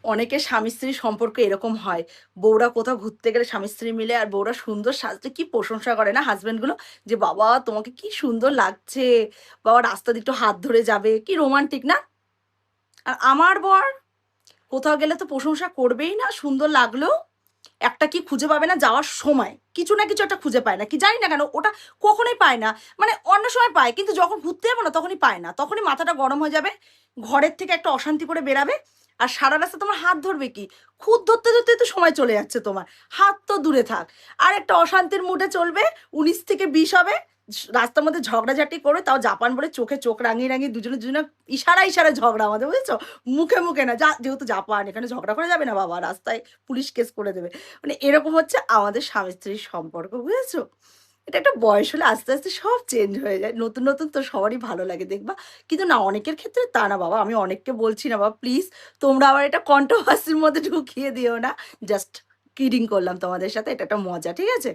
অনেকের স্বামী স্ত্রীর সম্পর্ক এরকম হয়, বউরা কোথাও ঘুরতে গেলে স্বামী স্ত্রী মিলে আর বউরা সুন্দর সাজলে কি প্রশংসা করে না হাজবেন্ডগুলো, যে বাবা তোমাকে কি সুন্দর লাগছে, বাবা রাস্তা দিয়ে একটু হাত ধরে যাবে, কি রোমান্টিক না। আর আমার বর কোথাও গেলে তো প্রশংসা করবেই না, সুন্দর লাগলেও একটা কি খুঁজে পাবে না, যাওয়ার সময় কিছু না কিছু একটা খুঁজে পায় না, কি জানি না কেন ওটা কখনোই পায় না। মানে অন্য সময় পায়, কিন্তু যখন ঘুরতে যাবো না তখনই পায় না, তখনই মাথাটা গরম হয়ে যাবে, ঘরের থেকে একটা অশান্তি করে বেরাবে। আর সারা রাস্তা তোমার হাত ধরবে কি, খুদ ধরতে ধরতে তো সময় চলে যাচ্ছে তোমার, হাত তো দূরে থাক। আর একটা অশান্তির মুডে চলবে, 19 থেকে 20 হবে, রাস্তার মধ্যে ঝগড়াঝাটি করে, তাও জাপান বলে চোখে চোখ রাঙিয়ে রাঙিয়ে দুজনে দুজনে ইশারা ইশারা ঝগড়া আমাদের, বুঝেছো? মুখে মুখে না, যা যেহেতু জাপান এখানে ঝগড়া করে যাবে না বাবা, রাস্তায় পুলিশ কেস করে দেবে। মানে এরকম হচ্ছে আমাদের স্বামী স্ত্রীর সম্পর্ক, বুঝেছো? এটা একটা বয়স হলে আস্তে আস্তে সব চেঞ্জ হয়ে যায়, নতুন নতুন তো সবারই ভালো লাগে দেখবা। কিন্তু না, অনেকের ক্ষেত্রে তা না বাবা, আমি অনেককে বলছি না বাবা, প্লিজ তোমরা আবার এটা কন্ট্রোভার্সির মধ্যে ঢুকিয়ে দিও না। জাস্ট কিডিং করলাম তোমাদের সাথে, এটা একটা মজা, ঠিক আছে?